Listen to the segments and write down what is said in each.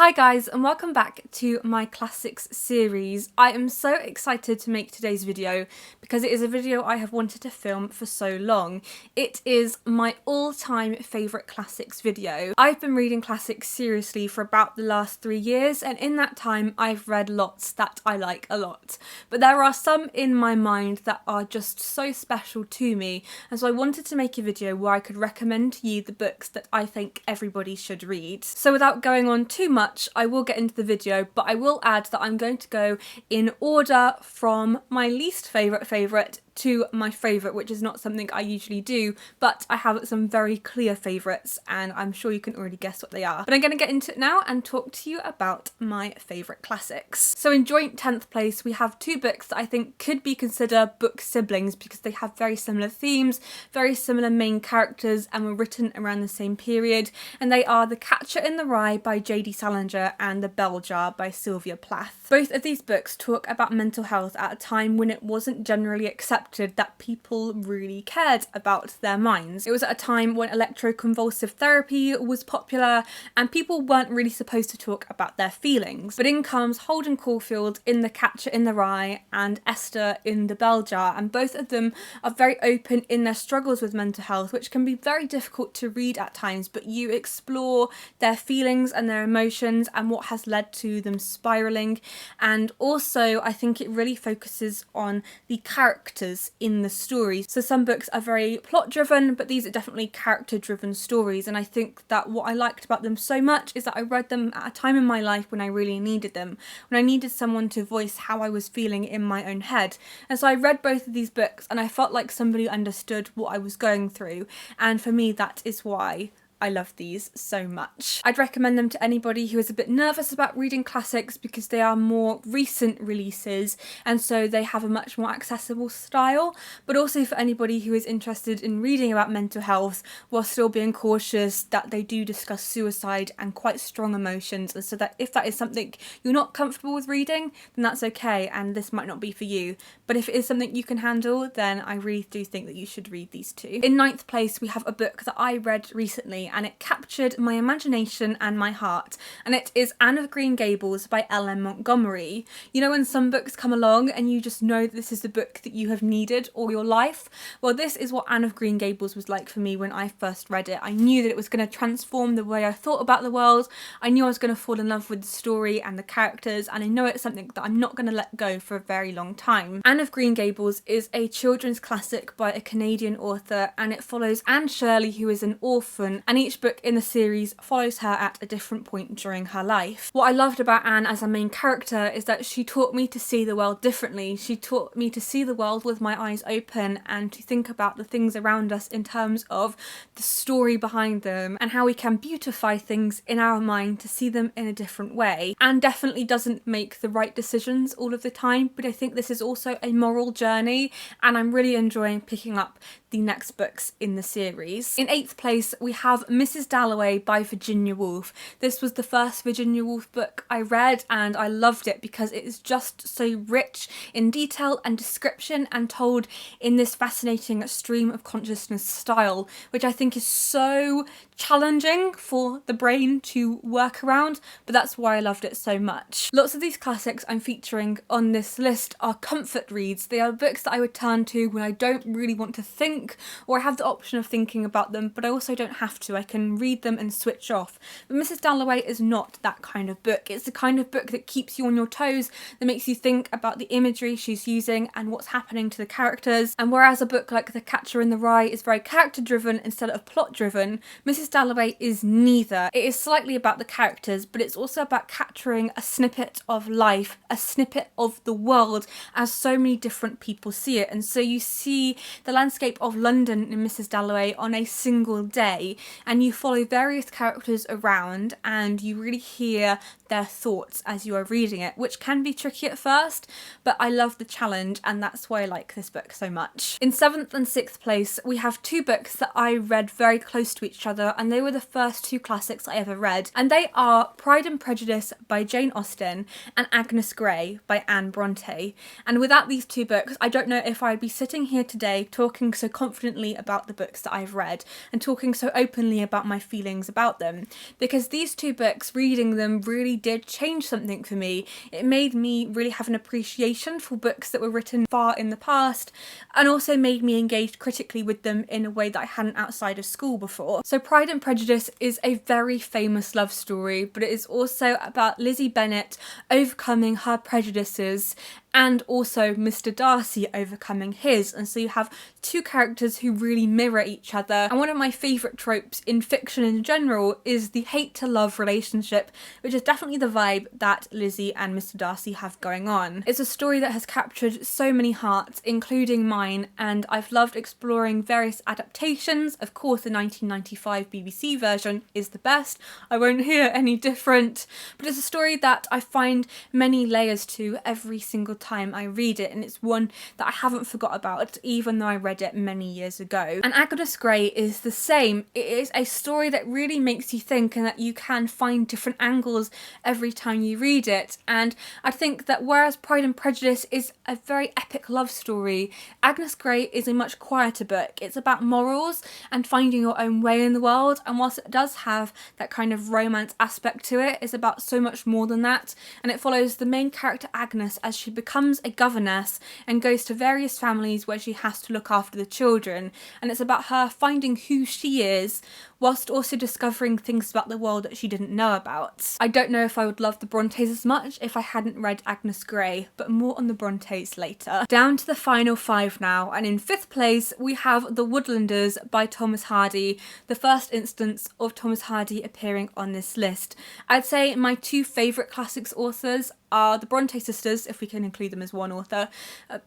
Hi guys, and welcome back to my classics series. I am so excited to make today's video because it is a video I have wanted to film for so long. It is my all-time favourite classics video. I've been reading classics seriously for about the last 3 years, and in that time I've read lots that I like a lot. But there are some in my mind that are just so special to me, and so I wanted to make a video where I could recommend to you the books that I think everybody should read. So without going on too much, I will get into the video, but I will add that I'm going to go in order from my least favourite to my favourite, which is not something I usually do, but I have some very clear favourites and I'm sure you can already guess what they are. But I'm going to get into it now and talk to you about my favourite classics. So in joint 10th place we have two books that I think could be considered book siblings because they have very similar themes, very similar main characters, and were written around the same period, and they are The Catcher in the Rye by J.D. Salinger and The Bell Jar by Sylvia Plath. Both of these books talk about mental health at a time when it wasn't generally accepted that people really cared about their minds. It was at a time when electroconvulsive therapy was popular and people weren't really supposed to talk about their feelings. But in comes Holden Caulfield in The Catcher in the Rye and Esther in The Bell Jar, and both of them are very open in their struggles with mental health, which can be very difficult to read at times, but you explore their feelings and their emotions and what has led to them spiralling. And also I think it really focuses on the characters in the story. So some books are very plot driven, but these are definitely character driven stories, and I think that what I liked about them so much is that I read them at a time in my life when I really needed them, when I needed someone to voice how I was feeling in my own head. And so I read both of these books and I felt like somebody understood what I was going through, and for me that is why I love these so much. I'd recommend them to anybody who is a bit nervous about reading classics because they are more recent releases and so they have a much more accessible style, but also for anybody who is interested in reading about mental health while still being cautious that they do discuss suicide and quite strong emotions, and so that if that is something you're not comfortable with reading, then that's okay and this might not be for you. But if it is something you can handle, then I really do think that you should read these two. In 9th place we have a book that I read recently and it captured my imagination and my heart, and it is Anne of Green Gables by L.M. Montgomery. You know when some books come along and you just know that this is the book that you have needed all your life? Well, this is what Anne of Green Gables was like for me when I first read it. I knew that it was going to transform the way I thought about the world. I knew I was going to fall in love with the story and the characters, and I know it's something that I'm not going to let go for a very long time. Anne of Green Gables is a children's classic by a Canadian author, and it follows Anne Shirley, who is an orphan, and each book in the series follows her at a different point during her life. What I loved about Anne as a main character is that she taught me to see the world differently. She taught me to see the world with my eyes open and to think about the things around us in terms of the story behind them and how we can beautify things in our mind to see them in a different way. Anne definitely doesn't make the right decisions all of the time, but I think this is also a moral journey and I'm really enjoying picking up the next books in the series. In 8th place we have Mrs. Dalloway by Virginia Woolf. This was the first Virginia Woolf book I read and I loved it because it is just so rich in detail and description and told in this fascinating stream of consciousness style, which I think is so challenging for the brain to work around, but that's why I loved it so much. Lots of these classics I'm featuring on this list are comfort reads. They are books that I would turn to when I don't really want to think or I have the option of thinking about them, but I also don't have to. I can read them and switch off. But Mrs. Dalloway is not that kind of book. It's the kind of book that keeps you on your toes, that makes you think about the imagery she's using and what's happening to the characters. And whereas a book like The Catcher in the Rye is very character driven instead of plot driven, Mrs. Dalloway is neither. It is slightly about the characters, but it's also about capturing a snippet of life, a snippet of the world as so many different people see it. And so you see the landscape of London in Mrs. Dalloway on a single day, and you follow various characters around and you really hear their thoughts as you are reading it, which can be tricky at first, but I love the challenge and that's why I like this book so much. In 7th and 6th place we have two books that I read very close to each other and they were the first two classics I ever read, and they are Pride and Prejudice by Jane Austen and Agnes Grey by Anne Bronte. And without these two books, I don't know if I'd be sitting here today talking so confidently about the books that I've read and talking so openly about my feelings about them, because these two books, reading them really did change something for me. It made me really have an appreciation for books that were written far in the past, and also made me engage critically with them in a way that I hadn't outside of school before. So Pride and Prejudice is a very famous love story, but it is also about Lizzie Bennet overcoming her prejudices and also Mr. Darcy overcoming his, and so you have two characters who really mirror each other. And one of my favourite tropes in fiction in general is the hate to love relationship, which is definitely the vibe that Lizzie and Mr. Darcy have going on. It's a story that has captured so many hearts, including mine, and I've loved exploring various adaptations. Of course, the 1995 BBC version is the best. I won't hear any different, but it's a story that I find many layers to every single time I read it, and it's one that I haven't forgot about even though I read it many years ago. And Agnes Grey is the same. It is a story that really makes you think, and that you can find different angles every time you read it. And I think that whereas Pride and Prejudice is a very epic love story, Agnes Grey is a much quieter book. It's about morals and finding your own way in the world, and whilst it does have that kind of romance aspect to it, it's about so much more than that. And it follows the main character Agnes as she becomes a governess and goes to various families where she has to look after the children, and it's about her finding who she is whilst also discovering things about the world that she didn't know about. I don't know if I would love the Brontes as much if I hadn't read Agnes Grey, but more on the Brontes later. Down to the final five now, and in fifth place we have The Woodlanders by Thomas Hardy, the first instance of Thomas Hardy appearing on this list. I'd say my two favourite classics authors are the Bronte sisters, if we can include them as one author,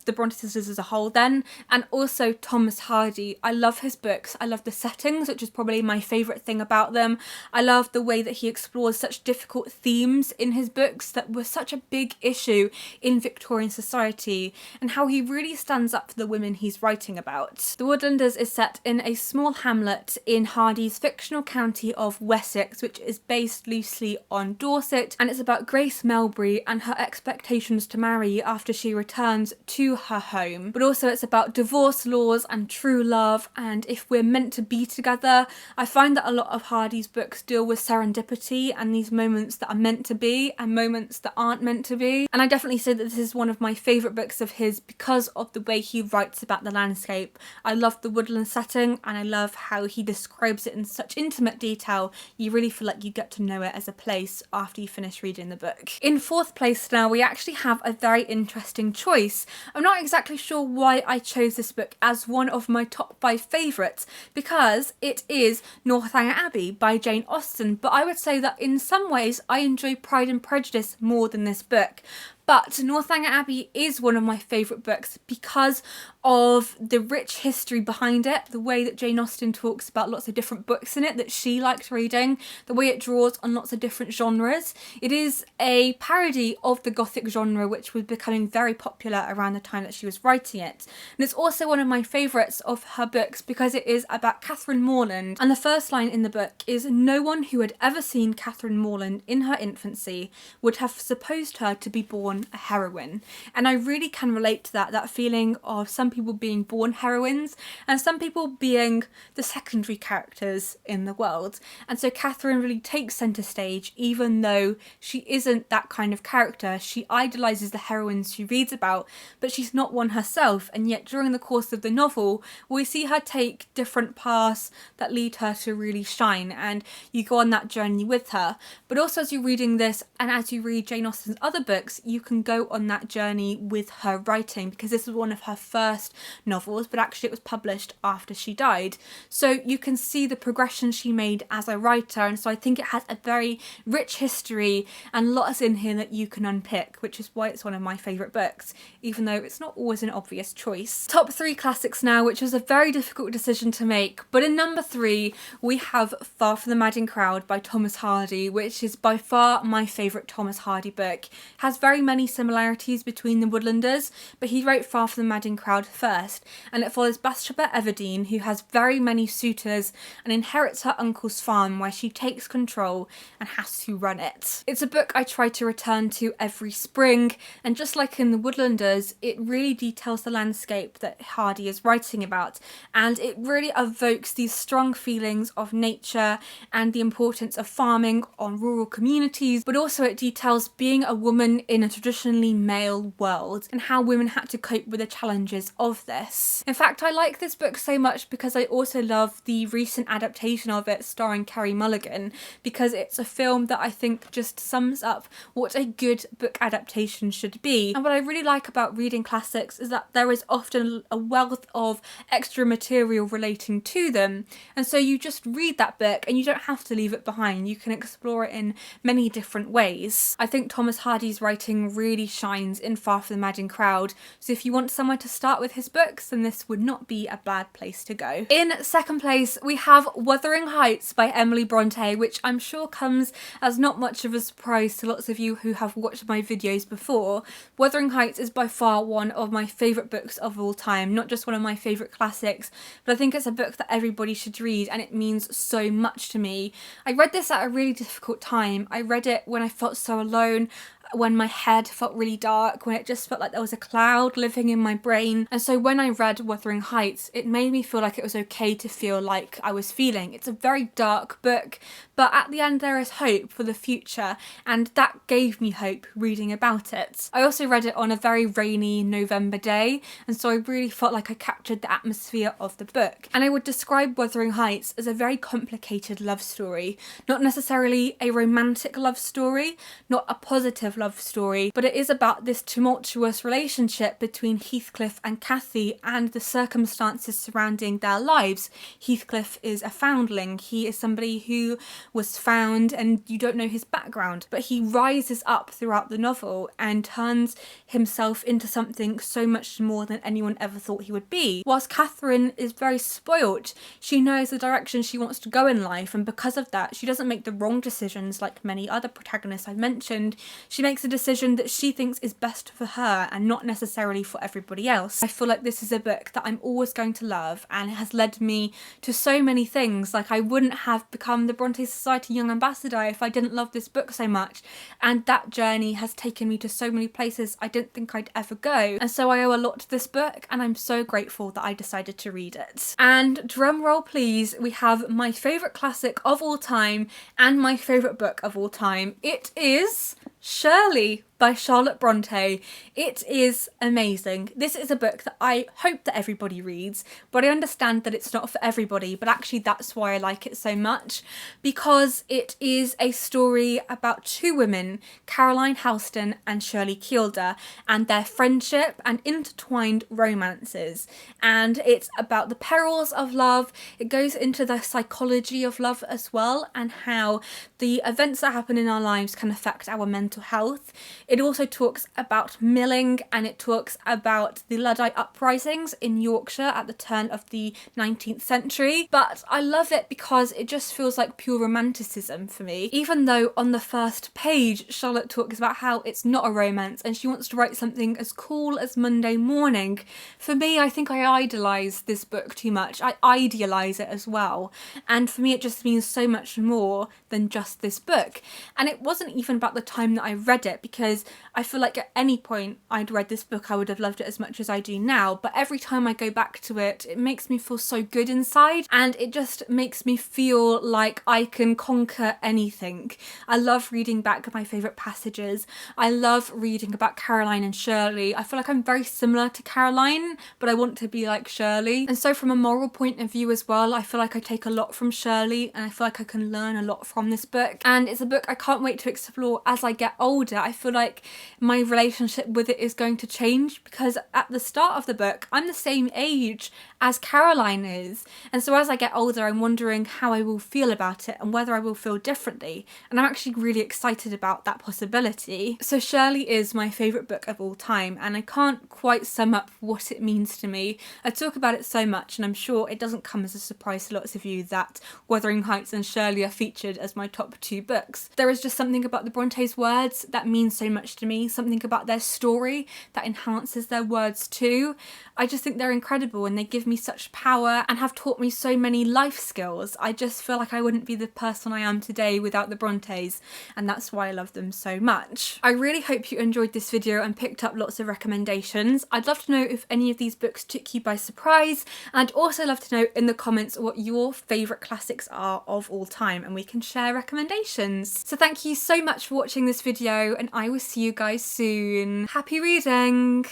the Bronte sisters as a whole then, and also Thomas Hardy. I love his books. I love the settings, which is probably my favourite thing about them. I love the way that he explores such difficult themes in his books that were such a big issue in Victorian society, and how he really stands up for the women he's writing about. The Woodlanders is set in a small hamlet in Hardy's fictional county of Wessex, which is based loosely on Dorset, and it's about Grace Melbury and her expectations to marry after she returns to her home. But also it's about divorce laws and true love, and if we're meant to be together. I find that a lot of Hardy's books deal with serendipity and these moments that are meant to be and moments that aren't meant to be. And I definitely say that this is one of my favourite books of his because of the way he writes about the landscape. I love the woodland setting, and I love how he describes it in such intimate detail. You really feel like you get to know it as a place after you finish reading the book. In fourth place now, we actually have a very interesting choice. I'm not exactly sure why I chose this book as one of my top 5 favourites, because it is Northanger Abbey by Jane Austen, but I would say that in some ways I enjoy Pride and Prejudice more than this book. But Northanger Abbey is one of my favourite books because of the rich history behind it, the way that Jane Austen talks about lots of different books in it that she liked reading, the way it draws on lots of different genres. It is a parody of the Gothic genre, which was becoming very popular around the time that she was writing it. And it's also one of my favourites of her books because it is about Catherine Morland, and the first line in the book is, "No one who had ever seen Catherine Morland in her infancy would have supposed her to be born a heroine." And I really can relate to that feeling of some people being born heroines and some people being the secondary characters in the world. And so Catherine really takes centre stage, even though she isn't that kind of character. She idolises the heroines she reads about, but she's not one herself, and yet during the course of the novel we see her take different paths that lead her to really shine, and you go on that journey with her. But also as you're reading this, and as you read Jane Austen's other books, you can go on that journey with her writing, because this was one of her first novels, but actually it was published after she died. So you can see the progression she made as a writer, and so I think it has a very rich history and lots in here that you can unpick, which is why it's one of my favourite books, even though it's not always an obvious choice. Top 3 classics now, which was a very difficult decision to make, but in number 3 we have Far From the Madding Crowd by Thomas Hardy, which is by far my favourite Thomas Hardy book. It has very many similarities between the Woodlanders, but he wrote Far From the Madding Crowd first, and it follows Bathsheba Everdeen, who has very many suitors and inherits her uncle's farm where she takes control and has to run it. It's a book I try to return to every spring, and just like in the Woodlanders, it really details the landscape that Hardy is writing about, and it really evokes these strong feelings of nature and the importance of farming on rural communities, but also it details being a woman in a traditionally male world and how women had to cope with the challenges of this. In fact, I like this book so much because I also love the recent adaptation of it starring Carey Mulligan, because it's a film that I think just sums up what a good book adaptation should be. And what I really like about reading classics is that there is often a wealth of extra material relating to them, and so you just read that book and you don't have to leave it behind. You can explore it in many different ways. I think Thomas Hardy's writing really shines in Far From the Madding Crowd, so if you want somewhere to start with his books, then this would not be a bad place to go. In second place, we have Wuthering Heights by Emily Bronte, which I'm sure comes as not much of a surprise to lots of you who have watched my videos before. Wuthering Heights is by far one of my favourite books of all time, not just one of my favourite classics, but I think it's a book that everybody should read, and it means so much to me. I read this at a really difficult time. I read it when I felt so alone, when my head felt really dark, when it just felt like there was a cloud living in my brain. And so when I read Wuthering Heights, it made me feel like it was okay to feel like I was feeling. It's a very dark book, but at the end there is hope for the future, and that gave me hope reading about it. I also read it on a very rainy November day, and so I really felt like I captured the atmosphere of the book. And I would describe Wuthering Heights as a very complicated love story. Not necessarily a romantic love story, not a positive love story, but it is about this tumultuous relationship between Heathcliff and Cathy and the circumstances surrounding their lives. Heathcliff is a foundling. He is somebody who was found and you don't know his background, but he rises up throughout the novel and turns himself into something so much more than anyone ever thought he would be. Whilst Catherine is very spoilt, she knows the direction she wants to go in life, and because of that she doesn't make the wrong decisions like many other protagonists I've mentioned. She makes a decision that she thinks is best for her and not necessarily for everybody else. I feel like this is a book that I'm always going to love, and it has led me to so many things. Like, I wouldn't have become the Bronte Society Young Ambassador if I didn't love this book so much, and that journey has taken me to so many places I didn't think I'd ever go, and so I owe a lot to this book, and I'm so grateful that I decided to read it. And drum roll please, we have my favourite classic of all time and my favourite book of all time. It is Shirley by Charlotte Bronte. It is amazing. This is a book that I hope that everybody reads, but I understand that it's not for everybody, but actually that's why I like it so much, because it is a story about two women, Caroline Houston and Shirley Kielder, and their friendship and intertwined romances. And it's about the perils of love. It goes into the psychology of love as well, and how the events that happen in our lives can affect our mental health. It also talks about milling, and it talks about the Luddite uprisings in Yorkshire at the turn of the 19th century. But I love it because it just feels like pure romanticism for me. Even though on the first page Charlotte talks about how it's not a romance and she wants to write something as cool as Monday Morning, for me I think I idolise this book too much. I idealise it as well, and for me it just means so much more than just this book. And it wasn't even about the time that I read it, because I feel like at any point I'd read this book I would have loved it as much as I do now, but every time I go back to it, it makes me feel so good inside, and it just makes me feel like I can conquer anything. I love reading back my favourite passages. I love reading about Caroline and Shirley. I feel like I'm very similar to Caroline, but I want to be like Shirley. And so from a moral point of view as well, I feel like I take a lot from Shirley, and I feel like I can learn a lot from this book. And it's a book I can't wait to explore as I get older. I feel like my relationship with it is going to change, because at the start of the book I'm the same age as Caroline is, and so as I get older I'm wondering how I will feel about it and whether I will feel differently, and I'm actually really excited about that possibility. So Shirley is my favourite book of all time, and I can't quite sum up what it means to me. I talk about it so much, and I'm sure it doesn't come as a surprise to lots of you that Wuthering Heights and Shirley are featured as my top two books. There is just something about the Bronte's words that means so much to me, something about their story that enhances their words too. I just think they're incredible and they give me such power and have taught me so many life skills. I just feel like I wouldn't be the person I am today without the Brontes, and that's why I love them so much. I really hope you enjoyed this video and picked up lots of recommendations. I'd love to know if any of these books took you by surprise, and I'd also love to know in the comments what your favourite classics are of all time, and we can share recommendations. So thank you so much for watching this video, and I will see you guys soon. Happy reading!